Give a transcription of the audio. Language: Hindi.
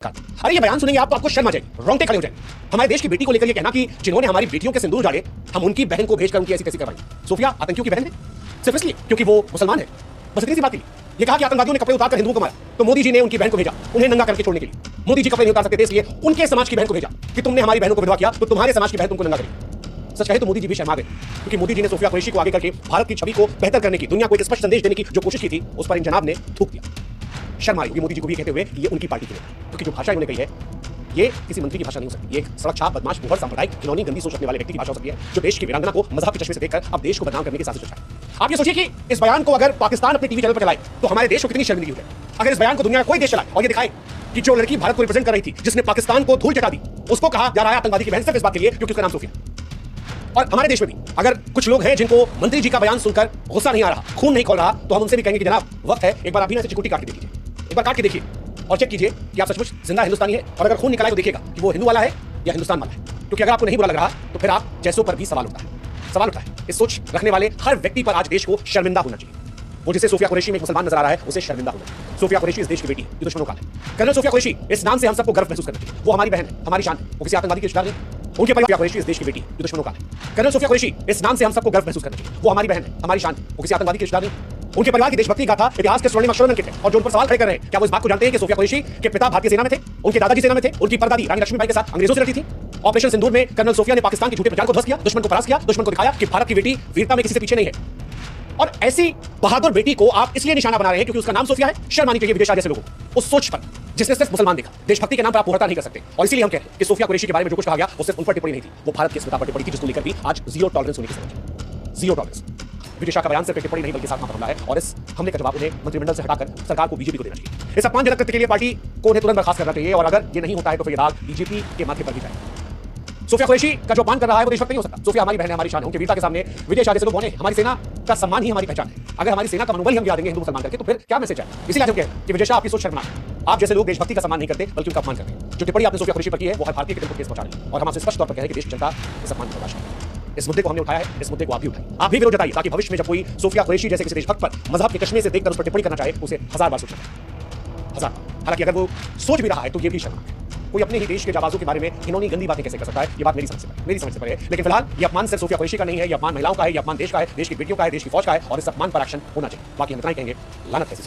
अरे ये बयान सुनेंगे आप तो आपको शर्म आ जाएगी, रोंगटे खड़े हो जाएंगे। हमारे देश की बेटी को लेकर ये कहना कि जिन्होंने हमारी बेटियों के सिंदूर डाले हम उनकी बहन को भेजकर उनकी ऐसी तैसी करवाई। सोफिया आतंकियों की बहन है सिर्फ इसलिए क्योंकि वो मुसलमान है, बस इतनी सी बात के लिए। ये कहा कि आतंकवादियों ने कपड़े उतारकर हिंदुओं को मारा, तो मोदी जी ने उनकी बहन को भेजा उन्हें नंगा करके छोड़ने के लिए। मोदी जी कपड़े नहीं उतार सकते थे इसलिए उनके समाज की बहन को भेजा कि तुमने हमारी बहनों को विधवा किया तो तुम्हारे समाज की बहन तुमको नंगा करेगी। सच कहे तो मोदी जी भी शर्मा गए, क्योंकि मोदी जी ने सोफिया कुरैशी को आगे करके भारत की छवि को बेहतर करने की, दुनिया को एक स्पष्ट संदेश देने की जो कोशिश की थी उस पर इन जनाब ने थूक दिया। शर्म आई होगी मोदी जी को भी कहते हुए कि ये उनकी पार्टी की है, क्योंकि जो भाषा इन्होंने कही है ये किसी मंत्री की भाषा नहीं हो सकती। ये एक सड़क छाप, बदमाश, मुहर, सांप्रदायिक, घिनौनी, गंदी सोच रखने वाले व्यक्ति की भाषा हो सकती है, जो देश की वीरांगना को मजहब के चश्मे से देखकर अब देश को बदनाम करने की साजिश रचा है। आप ये सोचिए कि इस बयान को अगर पाकिस्तान अपने टीवी चैनल पर चलाए तो हमारे देश को कितनी शर्मिंदगी हो जाए। अगर इस बयान को दुनिया का कोई देश चलाए और ये दिखाए कि जो लड़की भारत को रिप्रेजेंट कर रही थी, जिसने पाकिस्तान को धूल चटा दी, उसको कहा जा रहा है आतंकवादी की बहन सिर्फ इस बात के लिए क्योंकि उसका नाम सोफिया। और हमारे देश में भी अगर कुछ लोग हैं जिनको मंत्री जी का बयान सुनकर गुस्सा नहीं आ रहा, खून नहीं खोल रहा, तो हम उनसे भी कहेंगे कि जनाब वक्त है एक बार आप भी ना चिकुटी काट के देखिए, एक बार काट के देखिए और चेक कीजिए कि आप सचमुच जिंदा हिंदुस्तानी है। और अगर खून निकला है तो देखिएगा कि वो हिंदू वाला है या हिंदुस्तान वाला है, क्योंकि अगर आपको नहीं बुरा लग रहा तो फिर आप जैसों पर भी सवाल उठता है। इस सोच रखने वाले हर व्यक्ति पर आज देश को शर्मिंदा होना चाहिए। वो जिसे सोफिया कुरैशी में एक मुसलमान नजर आ रहा है उसे शर्मिंदा होना चाहिए। सोफिया कुरैशी इस देश की बेटी है, ये दुश्मनों का है। कर्नल सोफिया कुरैशी, इस नाम से हम सबको गर्व महसूस करना चाहिए। वो हमारी बहन है, हमारी शान है, वो किसी आतंकवादी की रिश्तेदार नहीं। उनके परिवार कुरैशी इस देश की बेटी है, ये दुश्मनों का है। कर्नल सोफिया कुरैशी, इस नाम से हम सबको गर्व महसूस करना चाहिए। वो हमारी बहन है, हमारी शान है, वो किसी आतंकवादी की रिश्तेदार नहीं। उनके परिवार की देशभक्ति गाथा इतिहास के स्वर्णिम अक्षरों में अंकित है। और जो उन पर सवाल खड़े कर रहे हैं, क्या वो इस बात को जानते हैं कि सोफिया कुरैशी के पिता भारतीय सेना में थे, उनके दादाजी सेना में थे, उनकी परदादी रानी लक्ष्मीबाई के साथ अंग्रेजों से लड़ती थी। ऑपरेशन सिंदूर में कर्नल सोफिया ने पाकिस्तान के झूठे प्रचार को ध्वस्त किया, दुश्मन को परास्त किया, दुश्मन को दिखाया कि भारत की बेटी वीरता में किसी से पीछे नहीं है। और ऐसी बहादुर बेटी को आप इसलिए निशाना बना रहे हैं क्योंकि उसका नाम सोफिया है। शर्म आनी चाहिए विदेश जैसे लोगों को उस सोच पर जिसने सिर्फ मुसलमान देखा। देशभक्ति के नाम पर आप पोहरता नहीं कर सकते। और इसीलिए हम कहते हैं कि सोफिया कुरैशी के बारे में जो कुछ कहा गया वो सिर्फ उन पर टिप्पणी नहीं थी, वो भारत की अस्मिता पर टिप्पणी थी, जिसको लेकर भी आज जीरो टॉलरेंस होने की जरूरत है। Zero tolerance. विदिशा का बयान सिर्फ टिप्पणी नहीं बल्कि सातवां हमला है, और इस हमले का जवाब उन्हें मंत्रिमंडल से हटाकर सरकार को बीजेपी को देना चाहिए। इस अपमानजनक कृत्य के लिए पार्टी को उन्हें तुरंत बर्खास्त करना चाहिए, और अगर ये नहीं होता है तो फिर ये दाग बीजेपी के माथे पर भी जाए। सोफिया कुरैशी का जो अपमान कर रहा है वो देशभक्त नहीं हो सकता। सोफिया हमारी बहन है, हमारी शान है, उनकी वीरता के सामने विजय शाह जैसे लोग बने। हमारी सेना का सम्मान ही हमारी पहचान है। अगर हमारी सेना का मनोबल ही हम गिरा देंगे हिंदू मुसलमान करके तो फिर क्या मैसेज है। इसीलिए हम कहते हैं कि विजय शाह आपकी सोच शर्मनाक। आप जैसे लोग देशभक्ति का सम्मान नहीं करते बल्कि उनका अपमान करते हैं। जो टिप्पणी आपने सोफिया कुरैशी पर की है वो हर भारतीय के दिल को ठेस पहुंचा रही है, और हम आपसे स्पष्ट तौर पर कह रहे हैं कि देश की जनता इस अपमान को बर्दाश्त नहीं करेगी। इस मुद्दे को हमने उठाया है, इस मुद्दे को आप भी उठाइए, आप भी विरोध जताइए, ताकि भविष्य में जब कोई सोफिया कुरैशी जैसे किसी देशभक्त पर मजहब के चश्मे से देखकर उस पर टिप्पणी करना चाहे उसे 1000 बार सोचना चाहिए, 1000 बार। हालांकि अगर वो सोच भी रहा है तो ये भी शर्मनाक है। कोई अपने ही देश के जाबाजों के बारे में घिनौनी गंदी बातें कैसे कर सकता है, ये बात मेरी समझ से परे है। लेकिन फिलहाल ये अपमान सिर्फ सोफिया कुरैशी का नहीं है, ये अपमान महिलाओं का है, ये अपमान देश का है, देश की बेटियों का है, देश की फौज का है, और इस अपमान पर एक्शन होना चाहिए। बाकी हम इतना ही कहेंगे, लानत कैसे